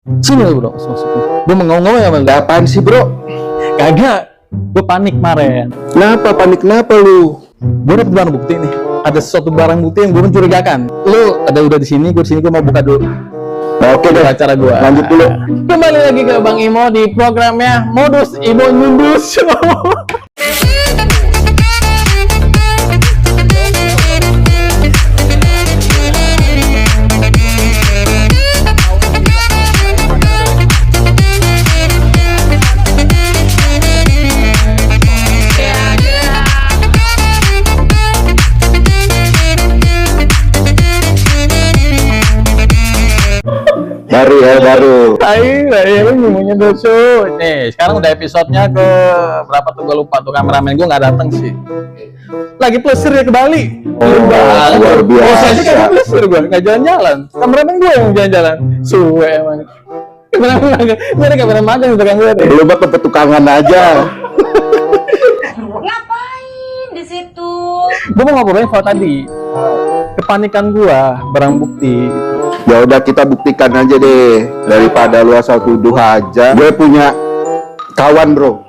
Sini lu bro, masuk. Gue mau ngomong ya bang. Apaan sih bro? Kagak, gue panik kemarin. Kenapa panik kenapa lu? Gue dapet barang bukti nih. Ada sesuatu barang bukti yang gue mencurigakan. Lu udah di sini, gue di sini, gue mau buka dulu. Oke deh, Acara gue. lanjut dulu. Kembali lagi ke Bang Imo di programnya Modus Imo Nyundus. Baru. Ayo, ngomongnya dosu. Nih, sekarang udah episodenya ke berapa tuh gue lupa tuh, kameramen gue nggak datang sih. Lagi plesir ya ke Bali. Luar biasa. Oh, saya sih kagak plesir gue, nggak jalan-jalan. Kameramen gue yang jalan-jalan. Suwe emang. Kameramen magang itu kan gue. Lu mah ke petukangan aja. Ngapain di situ? Gue mau ngobrolin soal tadi. Kepanikan gue, barang bukti. Gitu. Ya udah kita buktikan aja deh, daripada lu asal tuduh aja. Gue punya kawan bro.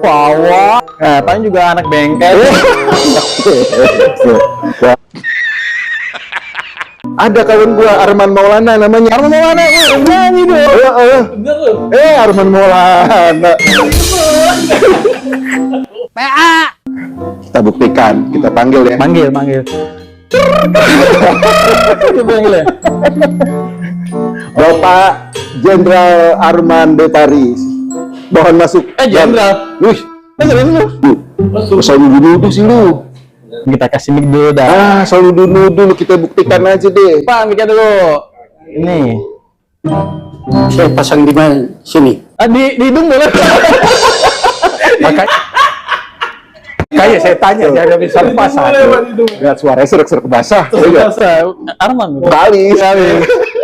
Pawak. Nah, paling juga anak bengkel. Ada kawan gua Arman Maulana namanya. Arman Maulana, nyanyi dong. Bener lu. Arman Maulana. PA. Kita buktikan, kita panggil ya. Manggil. Coba panggil ya. Bapak Jenderal Arman De Paris. Mohon masuk. Jenderal. Wih, Dengerin lu. selalu nuduh sih lu. Kita kasih mic dulu dah. Selalu nuduh, kita buktikan aja deh. Pak, mic dulu. Ini. Saya pasang di mana? Sini. Di hidung boleh. Kayak saya tanya, jangan bisa pasang. Lihat suaranya serak-serak basah. Arman. Kali.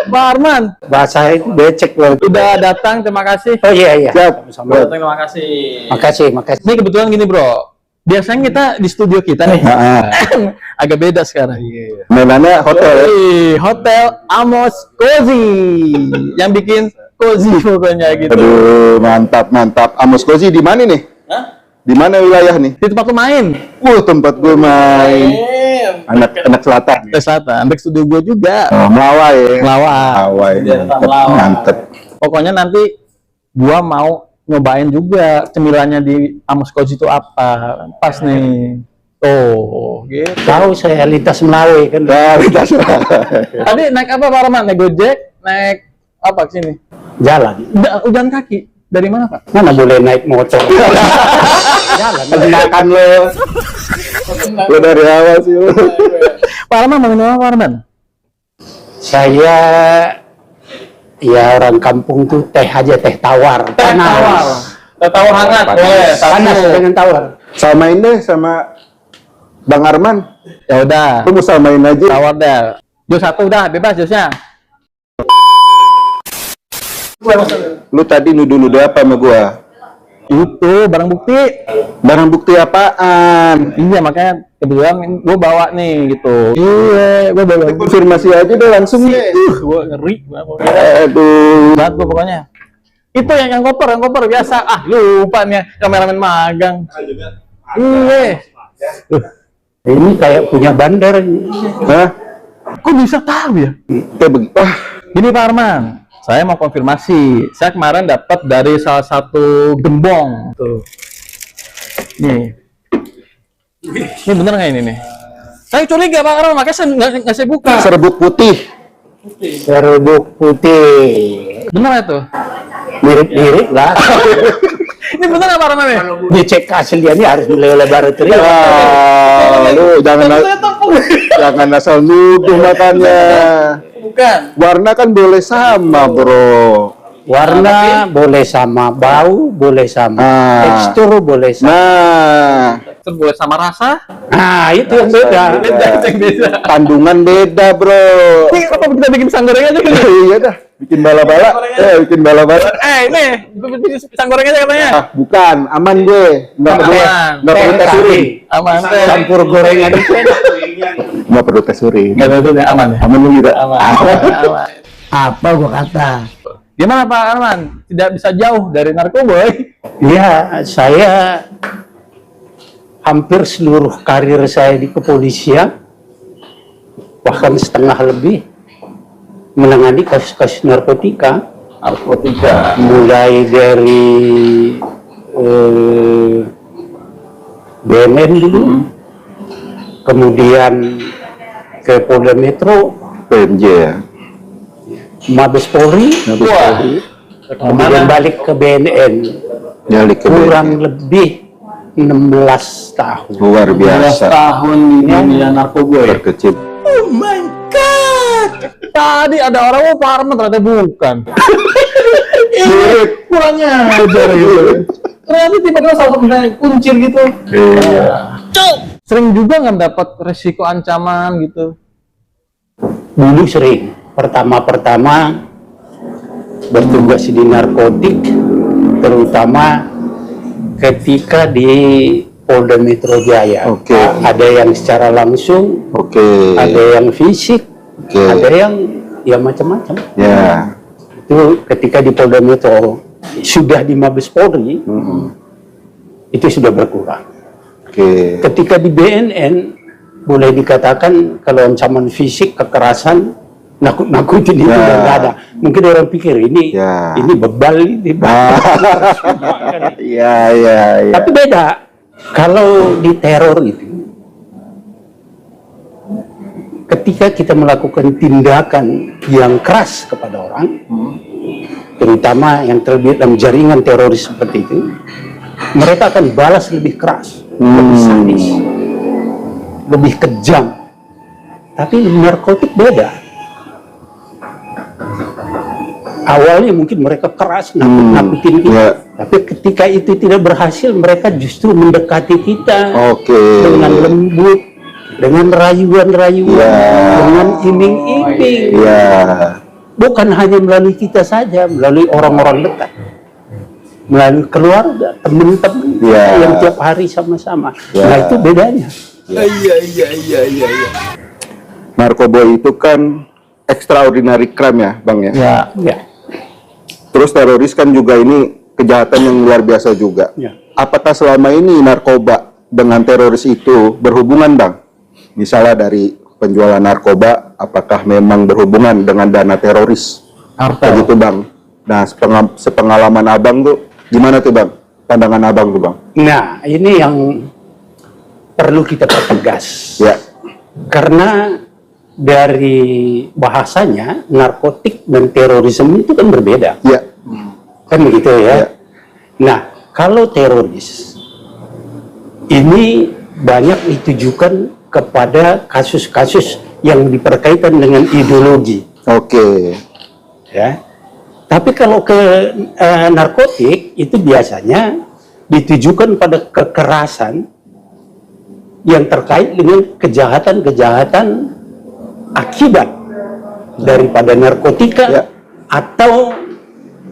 Pak Arman. Bahasa itu becek loh. Udah datang, terima kasih. Oh iya. Siap. Datang, terima kasih. Makasih. Ini kebetulan gini bro. Biasanya kita di studio kita nih. Agak beda sekarang. Mainannya hotel ya. Hotel Amos Cozy. Yang bikin cozy pokoknya gitu. Aduh, mantap. Amos Cozy di mana nih? Hah? Di mana wilayah nih? Di tempat lu main. Tempat gue main. Anak selatan. Ke selatan. Sampai studio gue juga. Melawai. Melawai. Mantep. Pokoknya nanti gua mau nyobain juga cemilannya di Amos Cozy itu apa. Pas nih. Tuh, gitu. Tahu saya lintas Melawi kan. Tadi naik apa Pak Arman? Naik Gojek? Naik apa ke sini? Jalan. Jalan kaki. Dari mana Pak? Mana boleh naik motor? Jalan. Kenakan lo. Lo dari awal sih lo. Pak Arman mau minum apa Pak Arman? Saya ya orang kampung tuh teh aja, teh tawar. Teh tawar hangat boleh. Panas dengan tawar. Samain deh sama Bang Arman. Ya udah. Lu mau samain aja. Tawar dah. Jus satu udah bebas jusnya. Lu tadi nuduh apa sama gua? Itu barang bukti. Barang bukti apaan? Iya makanya kebetulan gue bawa nih gitu. Iya, gue bawa. Konfirmasi aja deh langsung deh. Gue ngeri banget. Aduh. Banget gue pokoknya. Itu yang koper biasa. Lupa nih kameramen magang. Iya. Ini kayak punya bandar. Hah? Kok bisa tahu ya? Kayak begitu. Gini Pak Arman, saya mau konfirmasi. Saya kemarin dapat dari salah satu gembong. Tuh. Nih. Ini bener nggak ini nih? Saya curiga Pak Arman, makanya saya nggak saya buka. Serbuk putih. Serbuk putih. Bener ya tuh? Mirip-mirip lah. Ini bener nggak Pak Arman nih? Dicek keasliannya harus di laboratorium. Lu jangan asal nuduh makanya. Bukan. Warna kan boleh sama, bro. Warna boleh sama, bau boleh sama, tekstur boleh sama. Nah, Terbuat sama rasa? Nah, itu yang beda. Beda. kandungan beda, bro. Ini apa kita bikin pisang goreng aja kan? Iya dah, bikin bala-bala. Bikin bala-bala. Ini bikin pisang goreng aja katanya. Bukan, aman gue. Nggak perlu tes urin. Aman teh. Campur gorengan. Nggak perlu tes urin. Nggak tahu ya aman ya. Aman lu juga. Aman. Apa gua kata? Gimana Pak Arman? Tidak bisa jauh dari narkoba? Ya, saya hampir seluruh karir saya di kepolisian, bahkan setengah lebih, menangani kasus-kasus narkotika. Mulai dari BNN dulu, kemudian ke Polda Metro, PMJ ya. Mabes Polri, kemudian balik ke BNN, Nyalik ke kurang lebih 16 tahun. luar 12 biasa. tahun di dunia narkoba ya? Terkecil. Oh my god! Tadi ada orang mau Pak Arman, ternyata bukan. Kurangnya ajar gitu. Ternyata tiba-tiba salah satu kuncir gitu. Iya. Sering juga nggak dapat resiko ancaman gitu. Dulu sering. Pertama-pertama bertugas di narkotik, terutama ketika di Polda Metro Jaya. Oke. Ada yang secara langsung, Oke. ada yang fisik, Oke. ada yang ya macam-macam. Ya. Itu ketika di Polda Metro, sudah di Mabes Polri, itu sudah berkurang. Oke. Ketika di BNN, boleh dikatakan kalau ancaman fisik, kekerasan, nakut-nakutin itu Ya. udah nggak ada. Mungkin orang pikir ini Ya. ini bebal, ini Iya, iya, iya. Tapi beda. Kalau di teror itu, ketika kita melakukan tindakan yang keras kepada orang, terutama yang terlibat dalam jaringan teroris seperti itu, mereka akan balas lebih keras, lebih sadis, lebih kejam. Tapi narkotik beda. Awalnya mungkin mereka keras, nakut-nakutin kita. Ya. Tapi ketika itu tidak berhasil, mereka justru mendekati kita Oke. dengan lembut, dengan rayuan-rayuan, Ya. dengan iming-iming. Iya. Bukan hanya melalui kita saja, melalui orang-orang dekat, melalui keluarga, teman-teman Ya. yang tiap hari sama-sama. Ya. Nah itu bedanya. Narkoba itu kan extraordinary crime ya, Bang ya. Ya. Ya, Terus teroris kan juga ini kejahatan yang luar biasa juga. ya. Apakah selama ini narkoba dengan teroris itu berhubungan, Bang? Misalnya dari penjualan narkoba, apakah memang berhubungan dengan dana teroris? Kartel. Begitu, Bang. Nah, sepengalaman Abang tuh gimana tuh, Bang? Pandangan Abang tuh, Bang. Nah ini yang perlu kita pertegas. Ya. Karena dari bahasanya narkotik dan terorisme itu kan berbeda, Ya. kan begitu ya. Ya. Nah kalau teroris ini banyak ditujukan kepada kasus-kasus yang diperkaitan dengan ideologi, Oke. ya. Tapi kalau ke narkotik itu biasanya ditujukan pada kekerasan yang terkait dengan kejahatan-kejahatan akibat daripada narkotika Ya. atau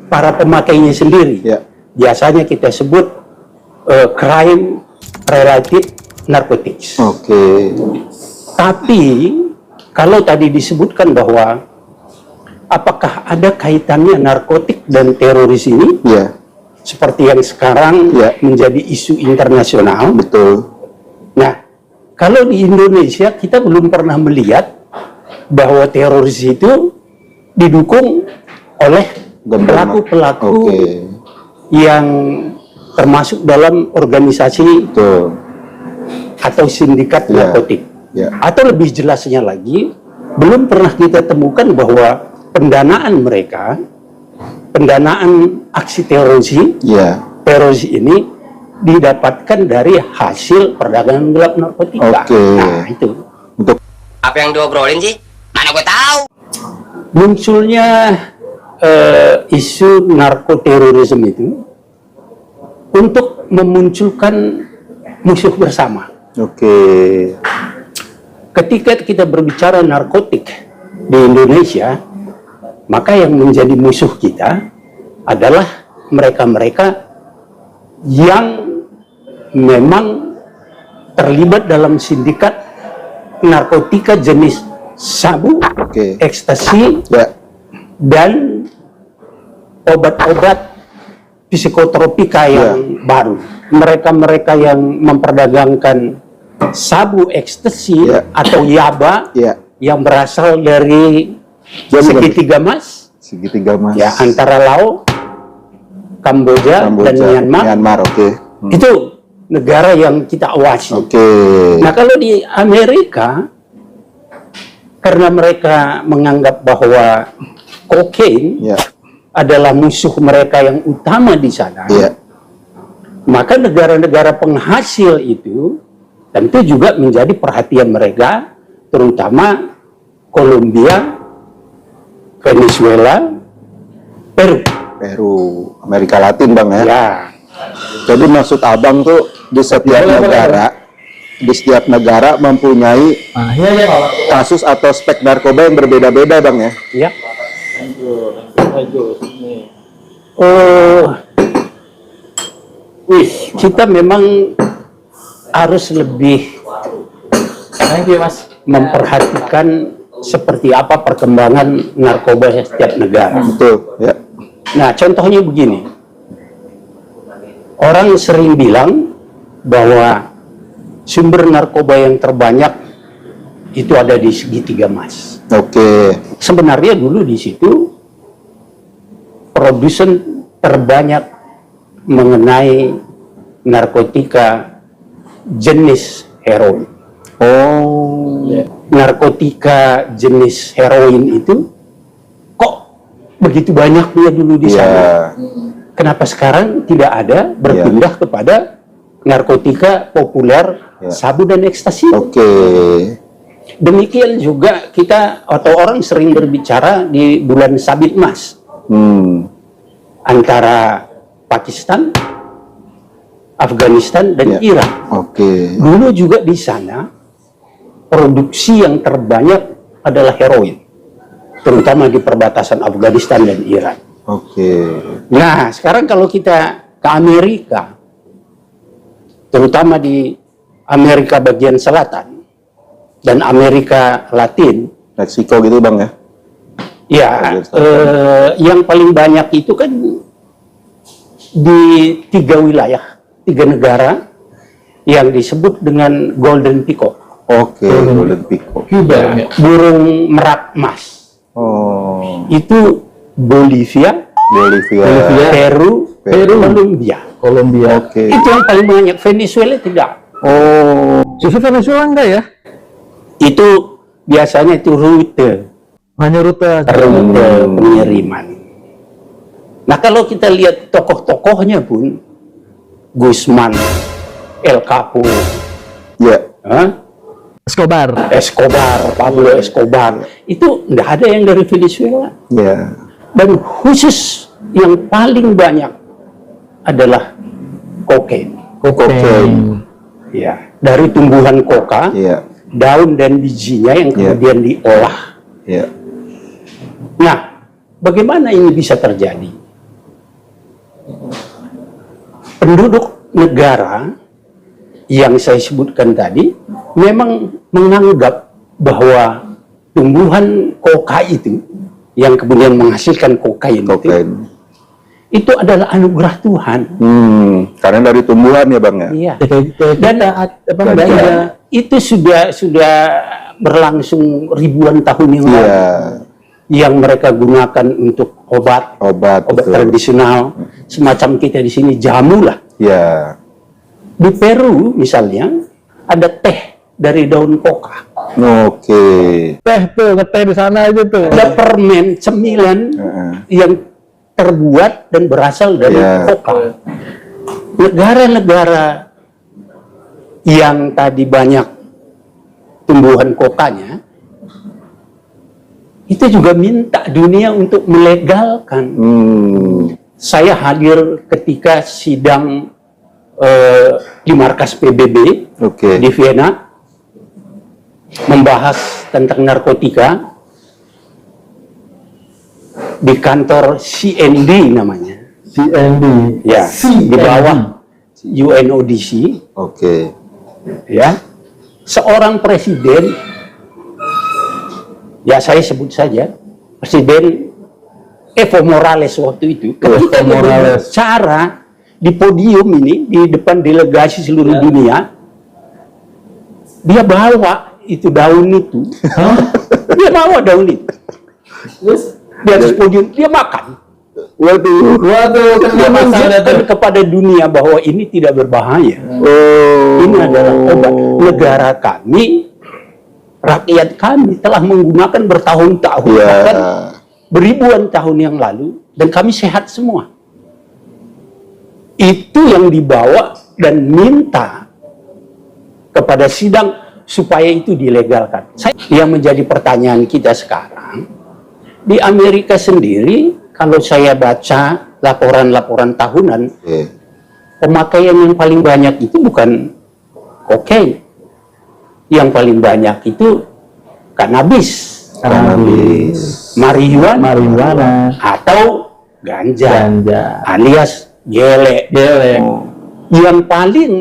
para pemakainya sendiri. Ya. Biasanya kita sebut crime related narcotics. Oke. Tapi kalau tadi disebutkan bahwa apakah ada kaitannya narkotik dan teroris ini, Ya. seperti yang sekarang Ya. menjadi isu internasional. Betul. Nah, kalau di Indonesia kita belum pernah melihat bahwa teroris itu didukung oleh pelaku-pelaku Oke. yang termasuk dalam organisasi Betul. atau sindikat Ya. narkotik. Ya. Atau lebih jelasnya lagi, belum pernah kita temukan bahwa pendanaan mereka, pendanaan aksi Ya. teroris ini didapatkan dari hasil perdagangan gelap narkotika. Oke. Nah, itu. Untuk Apa yang diobrolin sih? Mana gue tahu. Munculnya isu narkoterorisme itu untuk memunculkan musuh bersama. Oke. Ketika kita berbicara narkotik di Indonesia, maka yang menjadi musuh kita adalah mereka-mereka yang memang terlibat dalam sindikat narkotika jenis sabu, Oke. ekstasi, Ya. dan obat-obat psikotropika yang baru. Mereka-mereka yang memperdagangkan sabu ekstasi atau yaba yang berasal dari segitiga emas, ya, antara Laos, Kamboja dan Myanmar. Itu negara yang kita awasi. Nah, kalau di Amerika, karena mereka menganggap bahwa kokain adalah musuh mereka yang utama di sana, maka negara-negara penghasil itu tentu juga menjadi perhatian mereka, terutama Kolombia, Venezuela, Peru, Amerika Latin, Bang, ya. Ya. Jadi maksud Abang tuh di setiap negara mempunyai kasus atau spek narkoba yang berbeda-beda, Bang, ya. Ya. Oh, kita memang harus lebih memperhatikan seperti apa perkembangan narkoba setiap negara. Betul, ya. Nah, contohnya begini. Orang sering bilang bahwa sumber narkoba yang terbanyak itu ada di segitiga emas. Sebenarnya dulu di situ produsen terbanyak mengenai narkotika jenis heroin. Narkotika jenis heroin itu kok begitu banyaknya dulu di sana. Kenapa sekarang tidak ada, berpindah kepada narkotika populer, sabu dan ekstasi? Demikian juga kita atau orang sering berbicara di bulan sabit emas antara Pakistan, Afghanistan dan Iran. Dulu juga di sana produksi yang terbanyak adalah heroin, terutama di perbatasan Afghanistan dan Iran. Nah, sekarang kalau kita ke Amerika, terutama di Amerika bagian selatan dan Amerika Latin, Meksiko gitu, Bang, ya. Ya, yang paling banyak itu kan di 3 wilayah, 3 negara yang disebut dengan Golden Peacock. Golden Peacock. Burung merak emas. Itu Bolivia, Peru, Kolombia. Itu yang paling banyak. Venezuela tidak. Justru Venezuela enggak ya? Itu biasanya itu rute. Hanya rute pengiriman. Nah, kalau kita lihat tokoh-tokohnya pun, Guzman, El Capo, Escobar, Pablo Escobar, itu nggak ada yang dari Venezuela. Dan khusus yang paling banyak adalah kokain. Ya, dari tumbuhan koka, daun dan bijinya yang kemudian diolah. Nah, bagaimana ini bisa terjadi? Penduduk negara yang saya sebutkan tadi memang menganggap bahwa tumbuhan koka itu yang kemudian menghasilkan kokain itu adalah anugerah Tuhan. Karena dari tumbuhan ya, Bang, ya. Iya. Dan itu sudah berlangsung ribuan tahun yang lalu. Yang mereka gunakan untuk obat tradisional, semacam kita di sini jamu lah. Di Peru misalnya ada teh dari daun koka. Teh tuh, ngeteh di sana aja tuh. Ada permen cemilan yang terbuat dan berasal dari koka. Negara-negara yang tadi banyak tumbuhan kokanya, itu juga minta dunia untuk melegalkan. Saya hadir ketika sidang di markas PBB di Vienna, membahas tentang narkotika di kantor CND namanya. Ya, di bawah UNODC. Ya, seorang presiden, ya saya sebut saja, Presiden Evo Morales waktu itu, ketika Evo dia Morales. berbicara di podium ini, di depan delegasi seluruh dunia, dia bawa itu daun itu. Dia bawa daun itu. Di atas podium, dia makan. Waduh. Waduh, Dia menunjukkan kepada dunia bahwa ini tidak berbahaya. Ini adalah obat. Negara kami, rakyat kami telah menggunakan bertahun-tahun, Iya. bahkan beribuan tahun yang lalu, dan kami sehat semua. Itu yang dibawa dan minta kepada sidang supaya itu dilegalkan. Yang menjadi pertanyaan kita sekarang, di Amerika sendiri, kalau saya baca laporan-laporan tahunan, pemakaian yang paling banyak itu bukan kokain. Yang paling banyak itu kannabis, marijuana, atau ganja, alias gelek. Yang paling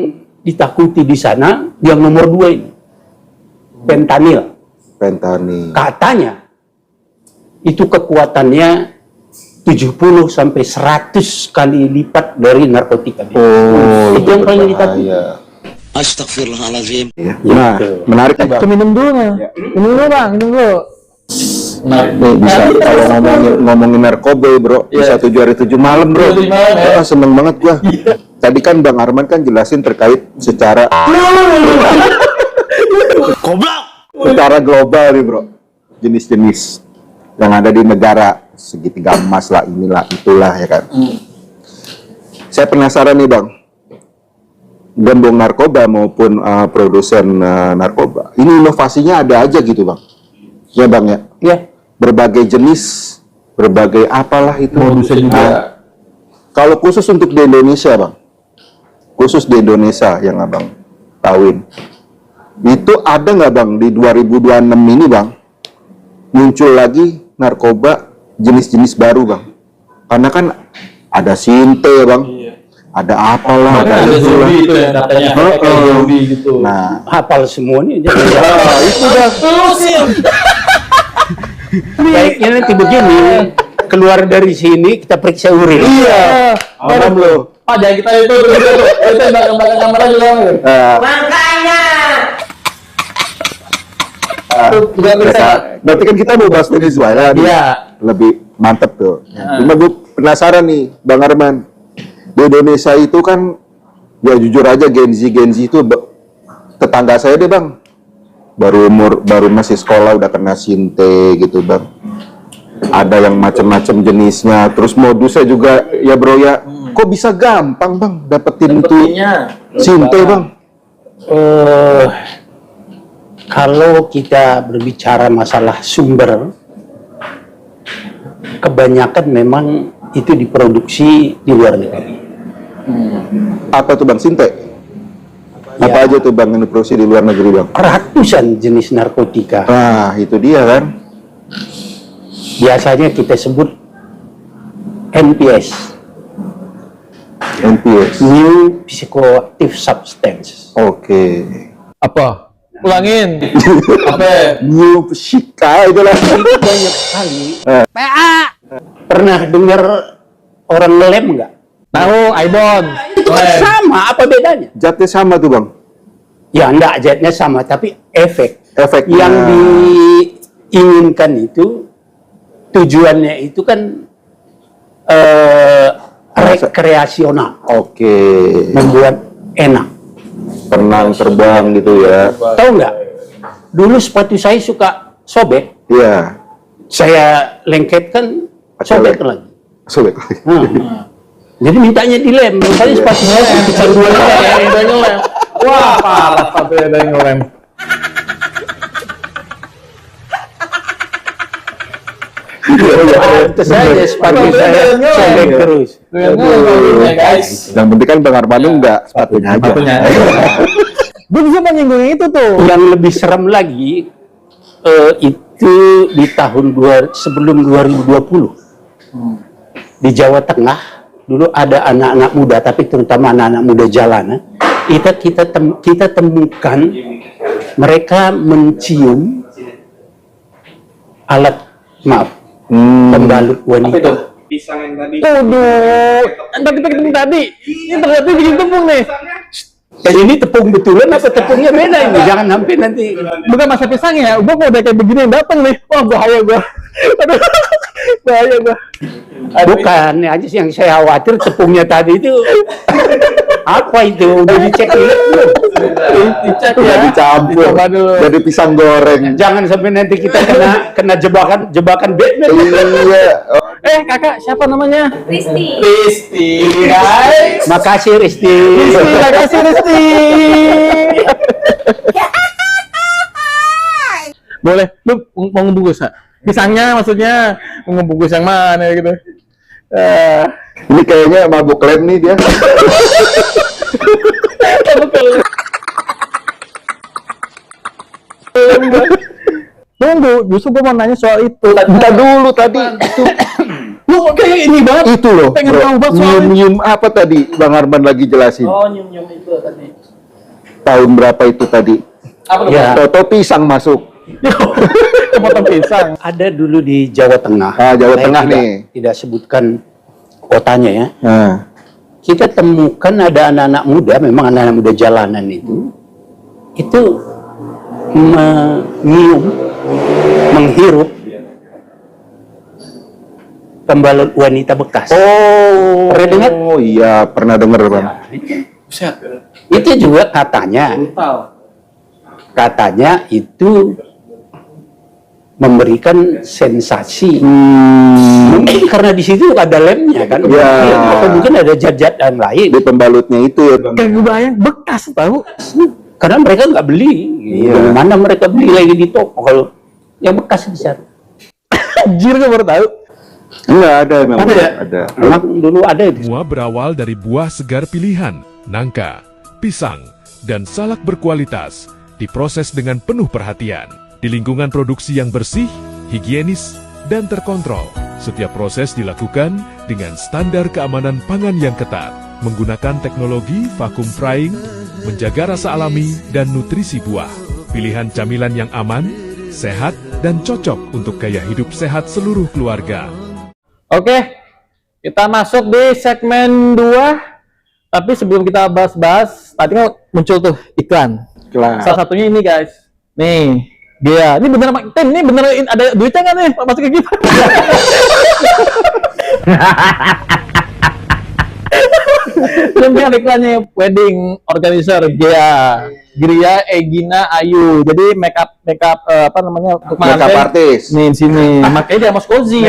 ditakuti di sana, yang nomor 2 ini, fentanyl. Katanya itu kekuatannya 70 sampai 100 kali lipat dari narkotika. Itu yang paling ditakuti. Astagfirullahaladzim. Nah, menarik nih, Bang. Minum dulu Bang. Minum dulu Bang, minum dulu. Nih, bisa kalau ngomongin narkoba, Bro. Bisa 7 hari 7 malam, Bro. 7 malam, ya. Seneng banget gua. Tadi kan Bang Arman kan jelasin terkait secara secara global nih, Bro. Jenis-jenis yang ada di negara, segitiga emas lah, inilah itulah ya kan. Saya penasaran nih, Bang. Gembong narkoba maupun produsen narkoba. Ini inovasinya ada aja gitu, Bang. Ya, Bang ya. Ya. Berbagai jenis, berbagai apalah itu. Modusnya juga. Kalau khusus untuk di Indonesia, Bang. Khusus di Indonesia yang Abang tahuin. Itu ada nggak, Bang, di 2026 ini, Bang? Muncul lagi narkoba jenis-jenis baru, Bang. Karena kan ada sinte, Bang. Ada apalah, ada Ada itulah. zombie itu ya katanya, kayak zombie gitu. Nah, Hafal semuanya. itu Bang. Baiknya nanti begini, keluar dari sini kita periksa urin. Iya. Aman lo. Pak, jangan kita itu belakang kamar aja Bang. Makanya. Berarti kan kita mau bahas Venezuela nih. Iya. Lebih mantep tuh. Cuma gue penasaran nih, Bang Arman. Di Indonesia itu kan, ya jujur aja Gen Z itu tetangga saya deh, Bang. Baru masih sekolah udah kena sinte gitu, Bang. Ada yang macam-macam jenisnya. Terus modusnya juga ya, Bro ya. Kok bisa gampang, Bang, dapetin itu sinte, Bang? Kalau kita berbicara masalah sumber, kebanyakan memang itu diproduksi di luar negeri. Apa tuh, Bang, sinte? Apa aja tuh, Bang, yang diproduksi di luar negeri, Bang? Ratusan jenis narkotika. Nah, itu dia kan. Biasanya kita sebut NPS, New Psychoactive Substance. Oke. Apa? Ulangin. Apa? New Psycha itu lah. Itu banyak sekali. Pernah dengar orang ngelem nggak? Tahu, Ibon. Itu kan sama, apa bedanya? Zatnya sama tuh, Bang. Ya enggak, zatnya sama, tapi Efeknya. yang diinginkan itu, tujuannya itu kan rekreasional, Oke. membuat enak. Tenang, terbang gitu ya. Tahu nggak? Dulu sepatu saya suka sobek, Iya. saya lengketkan, sobek lagi. Sobek. Jadi mintanya dilem, misalnya sepatu saya kecanduan ngelem. Wah, parah sampai ada yang ngelem. Pantes saja sepatu saya sobek terus. Ya guys. Yang penting kan Bang Armando enggak sepatunya aja. Gue bisa menyinggung itu tuh. Yang lebih serem lagi itu di tahun sebelum 2020 di Jawa Tengah dulu ada anak-anak muda, tapi terutama anak-anak muda jalanan. Kita temukan mereka mencium alat pembalut wanita. pisang yang tadi. Waduh, yang tadi pakai tepung tadi. Ini ternyata bikin tepung nih. Ini tepung betulan apa tepungnya beda ini? Jangan sampai nanti. Bukan masa pisangnya, gua kalau udah kayak begini yang datang nih. Wah, bahaya gua. Aduh, bahaya gua. Bukan, aja yang saya khawatir tepungnya tadi itu apa itu? Udah dicek dulu. Dicek Udah ya. dicampur Dicoba dulu. jadi pisang goreng. Jangan sampai nanti kita kena jebakan Batman. Iya. Oh, Kakak, siapa namanya? Risti. Risti, guys. Makasih Risti. Risti, makasih Risti. Boleh, lu mau ngebungkus, Kak? Pisangnya maksudnya mau ngebungkus yang mana gitu. ini kayaknya mabuk lem nih dia. Tunggu, justru gua mau nanya soal itu. Kita dulu tadi itu Lu kayak ini banget. itu loh. Pengen bro. tahu banget soal itu. Nyium apa tadi Bang Arman lagi jelasin. Nyum-nyum itu tadi. Tahun berapa itu tadi? Apa tuh? Ya. Toto pisang masuk. Potong pisang. Ada dulu di Jawa Tengah. Jawa Saya Tengah tidak- nih. Tidak sebutkan kotanya ya. Nah, Kita temukan ada anak-anak muda, memang anak-anak muda jalanan itu menyium, menghirup pembalut wanita bekas. Pernah dengar? Oh iya, pernah denger Bang. Itu juga katanya itu memberikan sensasi. Mungkin karena di situ ada lemnya kan, Ya. atau mungkin ada zat-zat yang lain. Di pembalutnya itu ya Bang. Kayak gue bayang bekas tahu. Karena mereka nggak beli. Iya. Mana mereka beli lagi di toko kalau yang bekas bisa. Anjir, gue baru tahu. Enggak ada memang. Ada ya? Ada. Memang dulu ada itu. Semua berawal dari buah segar pilihan, nangka, pisang, dan salak berkualitas, diproses dengan penuh perhatian. Di lingkungan produksi yang bersih, higienis, dan terkontrol, setiap proses dilakukan dengan standar keamanan pangan yang ketat, menggunakan teknologi vacuum frying, menjaga rasa alami dan nutrisi buah. Pilihan camilan yang aman, sehat, dan cocok untuk gaya hidup sehat seluruh keluarga. Oke, kita masuk di segmen 2. Tapi sebelum kita bahas-bahas, tadi kan muncul tuh iklan. Salah satunya ini guys. Nih, dia. Ini beneran Tim, ini beneran ada duitnya nggak nih? Masuk ke kita. Ini ada iklannya wedding organizer Gria Egina Ayu. Jadi makeup apa namanya untuk Makeup pengantin. artis. Nih di sini. Makanya dia Mas Kozi.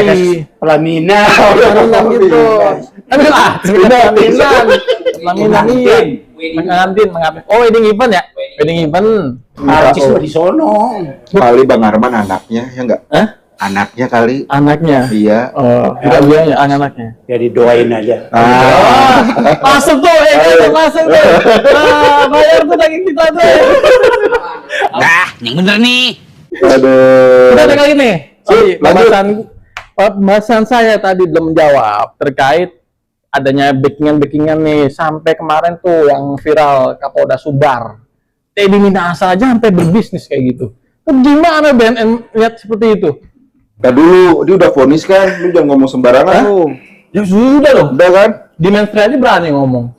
Pelaminan. Pelaminan gitu. Pelaminan iya. Mengantin. Oh, wedding event ya? Wedding event. Artis mah di sono. Kali Bang Arman anaknya ya enggak? Hah? Anaknya kali. Anaknya. Iya. Oh, iya, anaknya. Ya didoain aja. Masuk tuh, masuk tuh. Bayar tuh daging kita tuh. Nah, ini bener nih. Aduh. Kita ada kali nih. lanjut. Pembahasan saya tadi belum menjawab terkait adanya backingan nih sampai kemarin tuh yang viral Kapolda Sumbar. Teddy Minahasa aja sampai berbisnis kayak gitu. Gimana BNN lihat seperti itu? Nah dulu, dia udah vonis kan, lu jangan ngomong sembarangan lu. Ya sudah loh. Udah kan? Di Menteri aja berani ngomong.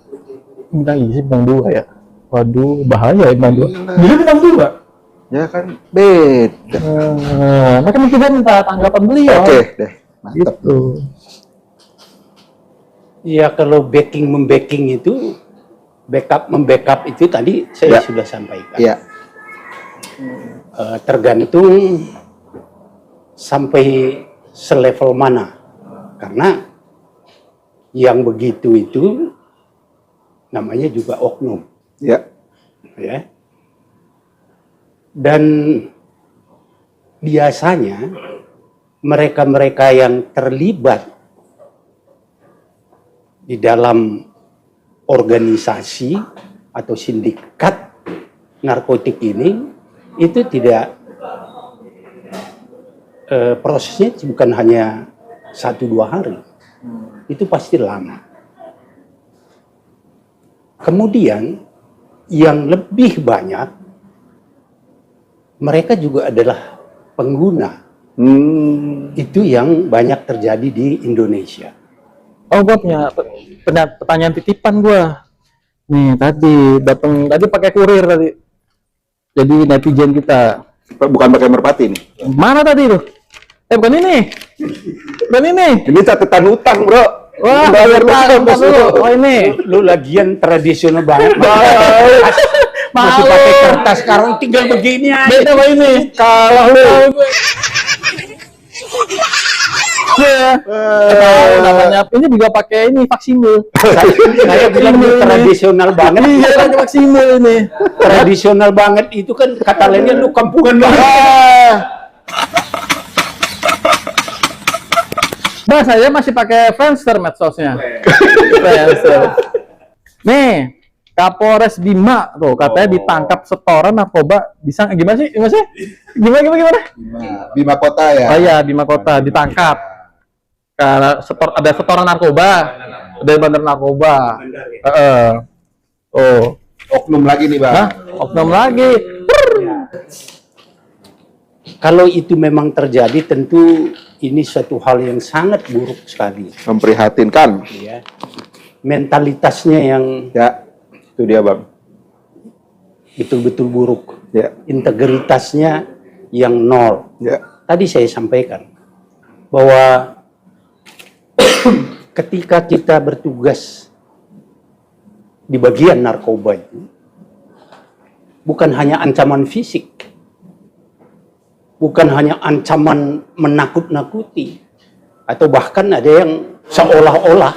Bintang isi bintang 2 ya. Waduh, bahaya ya bintang 2. Jadi bintang 2. Ya kan beda. Makanya kita minta tanggapan beliau. Oke deh, mantap. Gitu. Ya kalau backing itu, membackup itu tadi saya sudah sampaikan. Iya. Tergantung sampai selevel mana. Karena yang begitu itu namanya juga oknum. Ya. Ya. Dan biasanya mereka-mereka yang terlibat di dalam organisasi atau sindikat narkotik ini itu tidak prosesnya bukan hanya 1-2 hari, itu pasti lama. Kemudian yang lebih banyak mereka juga adalah pengguna Itu yang banyak terjadi di Indonesia. Oh, gua punya pertanyaan titipan gua. Nih, tadi pakai kurir tadi. Jadi netizen kita. Bukan pakai merpati nih. Mana tadi tuh? Bukan ini. Bukan ini. Ini catatan utang, bro. Wah, bayar utang, bos. Oh, ini. Lu lagian tradisional banget. Masih Malu. pakai kertas, sekarang tinggal begini aja. Beda sama ini. Kalah lu. Ya. Tahu namanya. Ini juga pakai ini vaksinil. Saya bilang lu tradisional banget. Iya, pakai vaksinil ini. Tradisional banget itu kan kata lainnya lu kampungan banget. Bah, saya masih pakai Friendster medsosnya. Friendster. Nih, Kapolres Bima tuh katanya ditangkap setoran narkoba. Bisa gimana sih? Gimana sih? Gimana? Bima Kota ya. Oh iya, Bima Kota ditangkap. Karena ada setoran narkoba. Dari bandar narkoba. Oh, Oknum lagi nih, Bang. hah? Oknum lagi. Kalau itu memang terjadi, tentu ini suatu hal yang sangat buruk sekali. Memprihatinkan. Ya. Mentalitasnya yang Ya, itu dia, Bang. betul-betul buruk. Ya, Integritasnya yang nol. ya. Tadi saya sampaikan bahwa ketika kita bertugas di bagian narkoba itu, bukan hanya ancaman fisik, bukan hanya ancaman menakut-nakuti, atau bahkan ada yang seolah-olah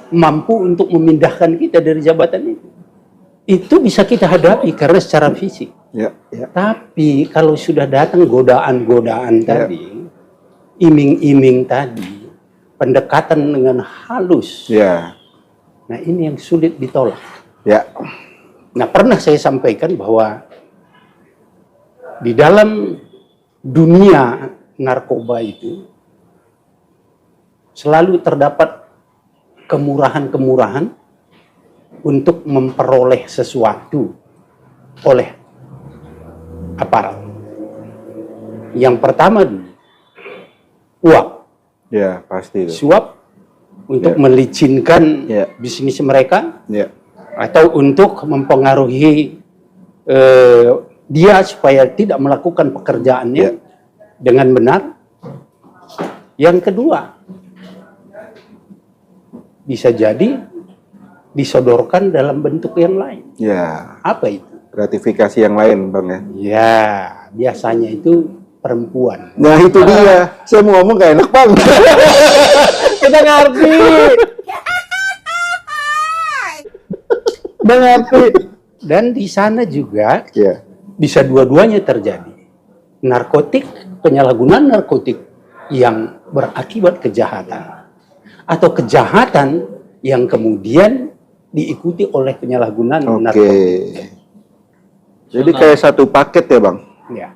mampu untuk memindahkan kita dari jabatan itu. Itu bisa kita hadapi karena secara fisik. Ya, ya. Tapi kalau sudah datang godaan-godaan tadi, iming-iming tadi, pendekatan dengan halus, Ya, nah ini yang sulit ditolak. ya. Nah, pernah saya sampaikan bahwa di dalam dunia narkoba itu selalu terdapat kemurahan-kemurahan untuk memperoleh sesuatu oleh aparat. Yang pertama dulu, uang, Ya, pasti itu. suap untuk Ya. melicinkan Ya. bisnis mereka, Ya. atau untuk mempengaruhi dia supaya tidak melakukan pekerjaannya Ya. dengan benar. Yang kedua, bisa jadi disodorkan dalam bentuk yang lain. Ya. Apa itu? Gratifikasi yang lain, Bang ya. Ya, biasanya itu perempuan. Nah, itu dia. Saya mau ngomong gak enak, Bang. Kita ngerti. Udah ngerti. Dan di sana juga Ya. bisa dua-duanya terjadi. Narkotik, penyalahgunaan narkotik yang berakibat kejahatan. Atau kejahatan yang kemudian diikuti oleh penyalahgunaan Oke. narkotik. Jadi kayak satu paket ya, Bang. Ya.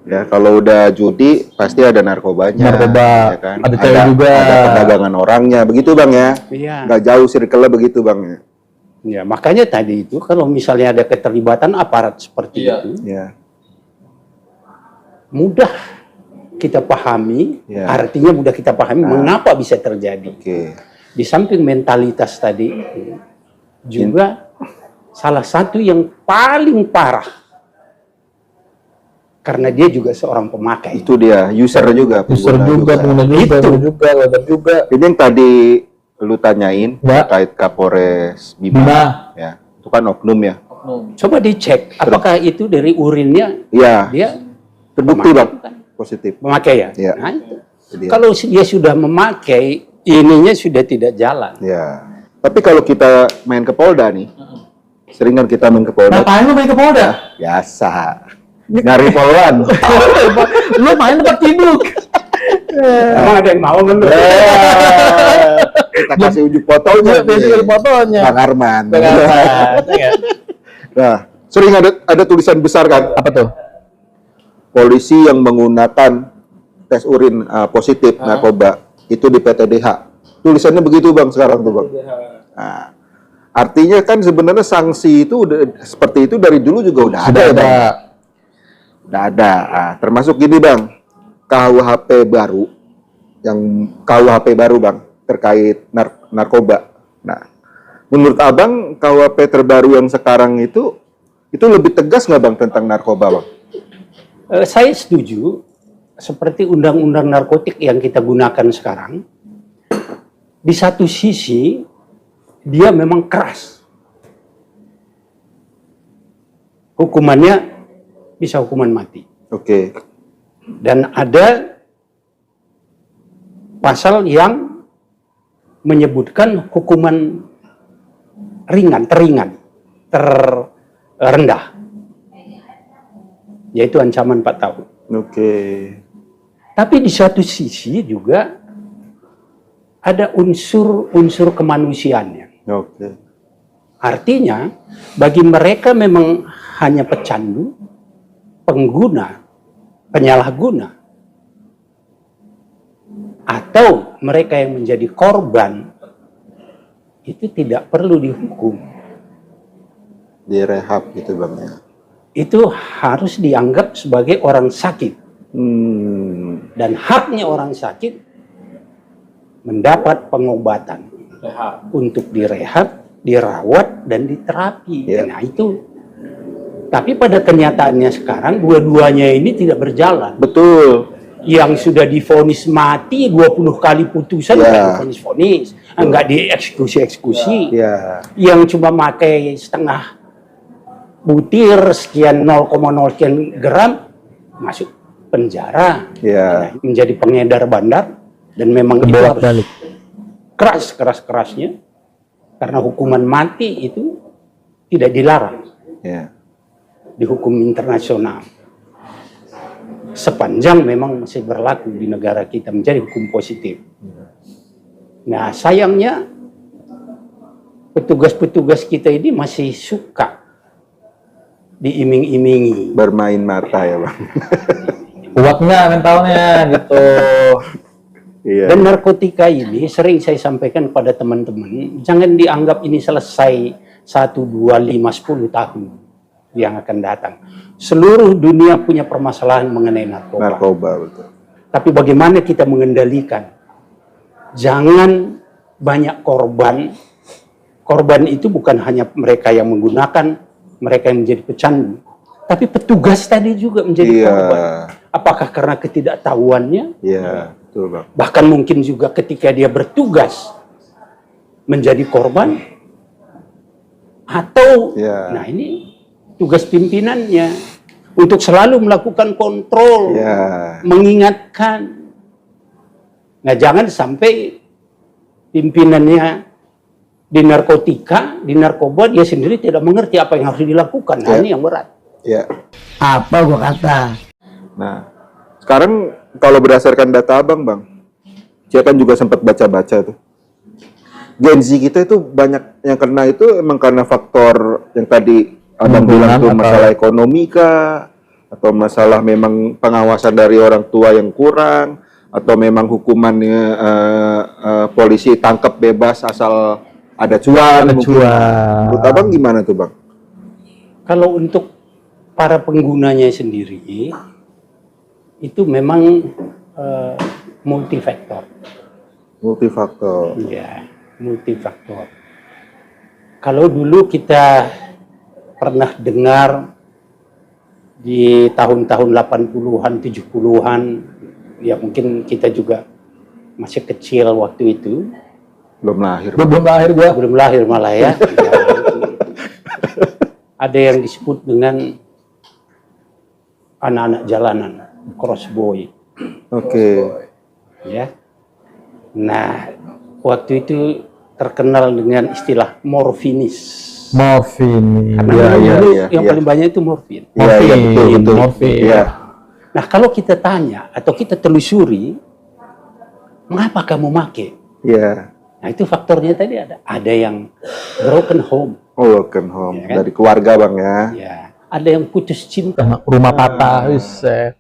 Ya, kalau udah judi pasti ada narkobanya. Narkoba, ya kan? ada cewek juga. Ada perdagangan orangnya, begitu Bang ya. Iya. Nggak jauh circle-nya begitu Bang ya. Ya, makanya tadi itu kalau misalnya ada keterlibatan aparat seperti itu, Ya. mudah kita pahami, Ya. artinya mudah kita pahami mengapa bisa terjadi. Oke. Di samping mentalitas tadi itu, juga salah satu yang paling parah, karena dia juga seorang pemakai. Itu dia, user juga. User pengguna juga, pengguna juga, Itu. pengguna juga, loader juga. Ini yang tadi lu tanyain Ya. terkait Kapolres Bima. Bima. Ya, itu kan oknum ya. Coba dicek, apakah itu dari urinnya Iya, dia terbukti pemakai Bang. bukan? Positif. Memakai ya? Iya. Nah, itu. Itu dia. Kalau dia sudah memakai, ininya sudah tidak jalan. Ya. Tapi kalau kita main ke Polda nih, sering kan kita main ke Polda. Ngapain lu main ke Polda? Biasa. Nyari polwan. Lu main tempat tidur. Emang ada yang mau kan? Kita kasih ujuk fotonya. Biasanya nih. fotonya. Bang Arman. Iya. Nah, sering ada tulisan besar kan, Apa tuh? polisi yang menggunakan tes urin positif narkoba itu di PTDH. Tulisannya begitu Bang sekarang tuh Bang. Nah, artinya kan sebenarnya sanksi itu udah seperti itu dari dulu juga udah ada ya Bang. Udah ada. Termasuk gini Bang, KUHP baru, yang KUHP baru bang terkait narkoba. Nah, menurut abang KUHP terbaru yang sekarang itu lebih tegas nggak bang tentang narkoba bang? Saya setuju, seperti undang-undang narkotik yang kita gunakan sekarang, di satu sisi dia memang keras. Hukumannya bisa hukuman mati. Oke. Dan ada pasal yang menyebutkan hukuman teringan, terendah, yaitu ancaman 4 tahun. Oke. Tapi di satu sisi juga ada unsur kemanusiaannya. Oke. Artinya, bagi mereka memang hanya pecandu, pengguna, penyalahguna, atau mereka yang menjadi korban, itu tidak perlu dihukum. Direhab gitu bang ya. Itu harus dianggap sebagai orang sakit. Dan haknya orang sakit mendapat pengobatan untuk direhab, dirawat, dan diterapi. Yeah. Nah itu. Tapi pada kenyataannya sekarang dua-duanya ini tidak berjalan. Betul. Yang sudah divonis mati 20 kali putusan Yeah. vonis, enggak dieksekusi. Ya. Yang cuma pakai setengah butir sekian 0,0 sekian gram masuk penjara. Ya. Menjadi pengedar bandar, dan memang itu harus keras-kerasnya karena hukuman mati itu tidak dilarang Ya. di hukum internasional. Sepanjang memang masih berlaku di negara kita menjadi hukum positif. Nah, sayangnya petugas-petugas kita ini masih suka diiming-imingi. Bermain mata ya bang. Kuatnya mentalnya gitu. Iya. Dan narkotika ini sering saya sampaikan pada teman-teman, jangan dianggap ini selesai 1, 2, 5, 10 tahun yang akan datang. Seluruh dunia punya permasalahan mengenai narkoba. Narkoba betul. Tapi bagaimana kita mengendalikan? Jangan banyak korban. Korban itu bukan hanya mereka yang menggunakan, mereka yang menjadi pecandu, tapi petugas tadi juga menjadi korban. Apakah karena ketidaktahuannya? Iya, betul bang. Bahkan mungkin juga ketika dia bertugas menjadi korban, atau Ya. nah ini tugas pimpinannya untuk selalu melakukan kontrol, Ya. mengingatkan. Nah, jangan sampai pimpinannya di narkotika, di narkoba, dia sendiri tidak mengerti apa yang harus dilakukan. Nah, Ya. ini yang berat. Ya. Apa gua kata? Nah, sekarang kalau berdasarkan data abang bang, saya kan juga sempat baca-baca tuh. Gen Z kita itu banyak yang kena itu emang karena faktor yang tadi abang bilang tuh, atau- masalah ekonomi kah, atau masalah memang pengawasan dari orang tua yang kurang, atau memang hukumannya polisi tangkap bebas asal ada cuan. Ada mungkin. cuan. Menurut abang gimana tuh bang? Kalau untuk para penggunanya sendiri, itu memang multifaktor. Multifaktor. Ya, multifaktor. Kalau dulu kita pernah dengar di tahun-tahun 80-an, 70-an, ya mungkin kita juga masih kecil waktu itu, Belum lahir. Belum lahir gua. belum lahir malah ya. Ada yang disebut dengan anak-anak jalanan, crossboy. Oke. Ya. Nah, waktu itu terkenal dengan istilah morfinis. Morfin. Karena Iya, memang iya. dulu iya, yang iya. paling banyak itu morfin. Iya, iya, betul, betul. Morfin. Iya. Nah, kalau kita tanya atau kita telusuri, mengapa kamu make? Iya. Nah, itu faktornya tadi ada. Ada yang broken home. Oh, broken home. Iya kan? Dari keluarga bang ya. Ya. Ada yang putus cinta. Rumah patah, buset.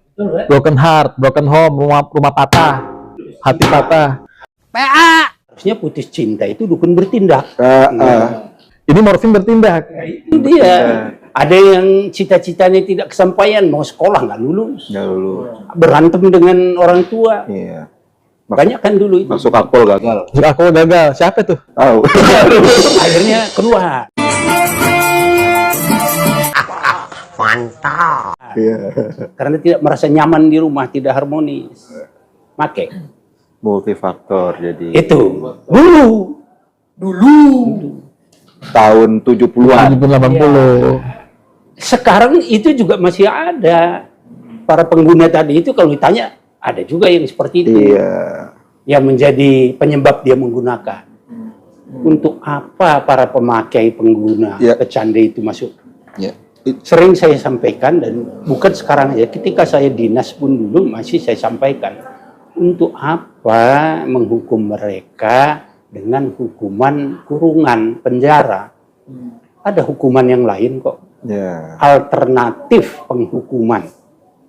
Broken heart, broken home, rumah patah, hati patah. Harusnya putus cinta itu dukun bertindak. Ini morfin bertindak. Itu dia. Ada yang cita-citanya tidak kesampaian, mau sekolah nggak lulus, Ya dulu. berantem dengan orang tua. Iya. Banyak kan dulu itu. Masuk akpol gagal. Aku gagal. Siapa tuh? Tahu. Akhirnya keluar. Iya. Karena tidak merasa nyaman di rumah, tidak harmonis. Make. Multifaktor jadi. Itu. Dulu. Tahun 70-an. 80. Sekarang itu juga masih ada. Para pengguna tadi itu kalau ditanya, ada juga yang seperti itu. Iya. Yang menjadi penyebab dia menggunakan. Untuk apa para pemakai pengguna Ya. kecande itu masuk? Ya. Sering saya sampaikan dan bukan sekarang aja, ketika saya dinas pun dulu masih saya sampaikan. Untuk apa menghukum mereka dengan hukuman kurungan, penjara? Ada hukuman yang lain kok. Ya. Alternatif penghukuman.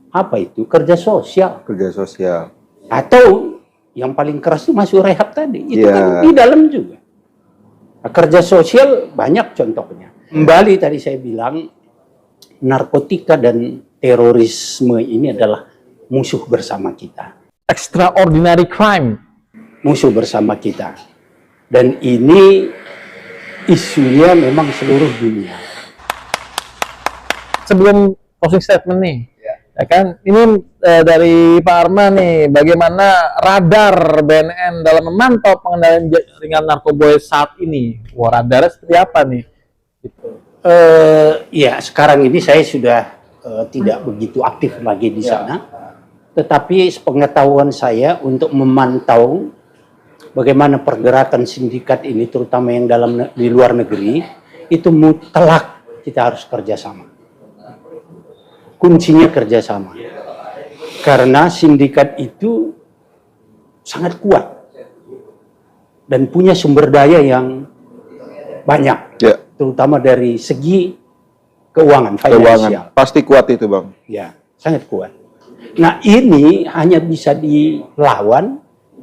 Apa itu? Kerja sosial. Kerja sosial. Atau yang paling keras itu masuk rehab tadi. Itu Ya. kan di dalam juga. Nah, kerja sosial banyak contohnya. Kembali tadi saya bilang, narkotika dan terorisme ini adalah musuh bersama kita. Extraordinary crime. Musuh bersama kita. Dan ini isunya memang seluruh dunia. Sebelum closing statement nih, ya kan, ini dari Pak Arman nih, bagaimana radar BNN dalam memantau pengendalian jaringan narkoba saat ini? Wah, radarnya seperti apa nih? Ya, sekarang ini saya sudah tidak begitu aktif lagi di sana. Tetapi sepengetahuan saya untuk memantau bagaimana pergerakan sindikat ini, terutama yang di luar negeri, itu mutlak kita harus kerjasama. Kuncinya kerjasama. Karena sindikat itu sangat kuat dan punya sumber daya yang banyak. Ya. Terutama dari segi keuangan, Keuangan. finansial. Pasti kuat itu, Bang. Ya, sangat kuat. Nah, ini hanya bisa dilawan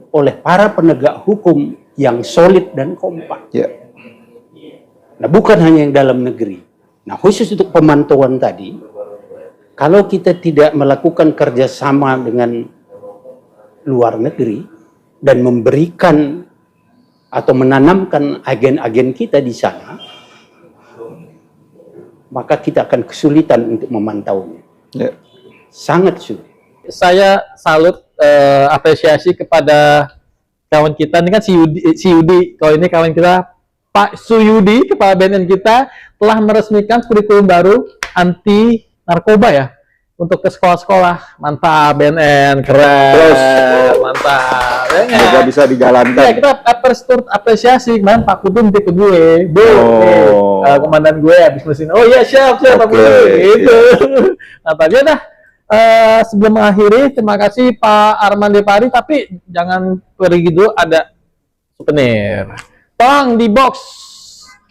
oleh para penegak hukum yang solid dan kompak. Ya. Nah, bukan hanya yang dalam negeri. Nah, khusus untuk pemantauan tadi, kalau kita tidak melakukan kerjasama dengan luar negeri dan memberikan atau menanamkan agen-agen kita di sana, maka kita akan kesulitan untuk memantaunya. Ya. Sangat sulit. Saya salut, apresiasi kepada kawan kita, ini kan si Yudi, kalau ini kawan kita Pak Suyudi, kepala BNN kita, telah meresmikan kurikulum baru anti narkoba ya, untuk ke sekolah-sekolah. Mantap BNN, keren. Terus. Mantap. Juga bisa dijalankan. Ya, kita apresiasi kemarin Pak Kudun ke gue, Bu, Oh. komandan gue habis mesin. Oh iya, siap Pak Oke, Kudun. Gitu. iya. Nah, tadi dah. Sebelum mengakhiri, terima kasih Pak Arman Depari, tapi jangan pergi dulu, ada souvenir. Tolong di box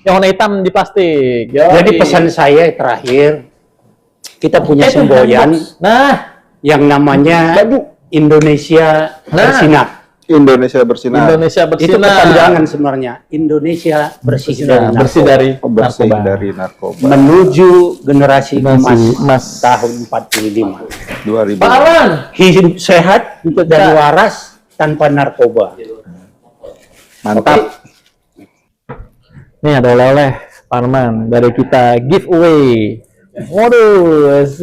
yang warna hitam di plastik. Jadi pesan saya terakhir, kita punya semboyan Nah, yang namanya Indonesia Bersinar. Indonesia bersinar. Indonesia Itu bersinar. kepanjangan sebenarnya. Indonesia bersih dari bersih narkoba. dari Bersih narkoba. dari narkoba. Menuju generasi Generasi emas emas. tahun 45. 2000. Pak Arman, Hidup sehat dan waras tanpa narkoba. Mantap. nih ada oleh-oleh Pak Arman dari kita giveaway. Modus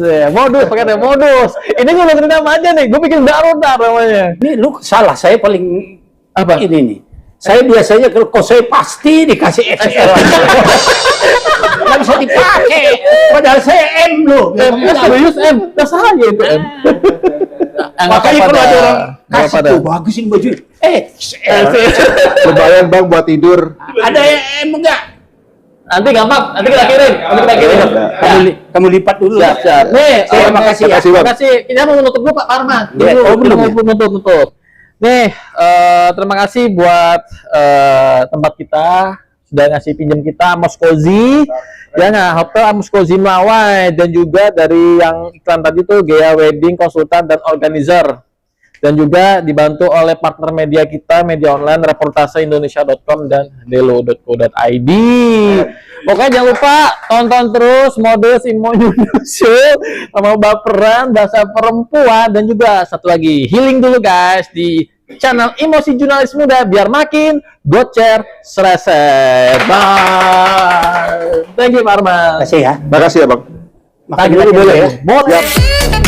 pakai ada modus. Ini gue bikin nama aja nih, gue bikin baru namanya. Ini lu salah, saya paling Apa? ini nih. Saya biasanya kalau saya pasti dikasih XL. Nggak bisa dipakai. Padahal saya M loh. Serius M, udah salah ya itu M. Makanya kalau ada orang kasih tuh bagus ini baju. XL. Lumayan Bang buat tidur. Ada yang M enggak? Nanti gampang, nanti kita kirim. Kamu lipat dulu. Siap. Nih, Terima kasih ya. Makasih, Bang. Terima kasih. Kita mau nutup dulu Pak Parman. Ya, Dulu, oh, belum kita ya? mau nutup. Nih, terima kasih buat tempat kita sudah ngasih pinjam kita Moskozi, ya nggak, Hotel Moskozi Melawai, dan juga dari yang iklan tadi tuh Gea Wedding Konsultan dan Organizer, dan juga dibantu oleh partner media kita, media online reportase Indonesia.com dan delo.co.id. Pokoknya jangan lupa tonton terus Modus Show sama baperan, bahasa perempuan, dan juga satu lagi healing dulu guys di channel Emosi Jurnalis Muda biar makin gocer sreset. Bye. Thank you Pak Arman. Terima kasih ya. Makasih ya bang. Makan Tadi dulu dulu boleh ya. ya? Boleh. Siap.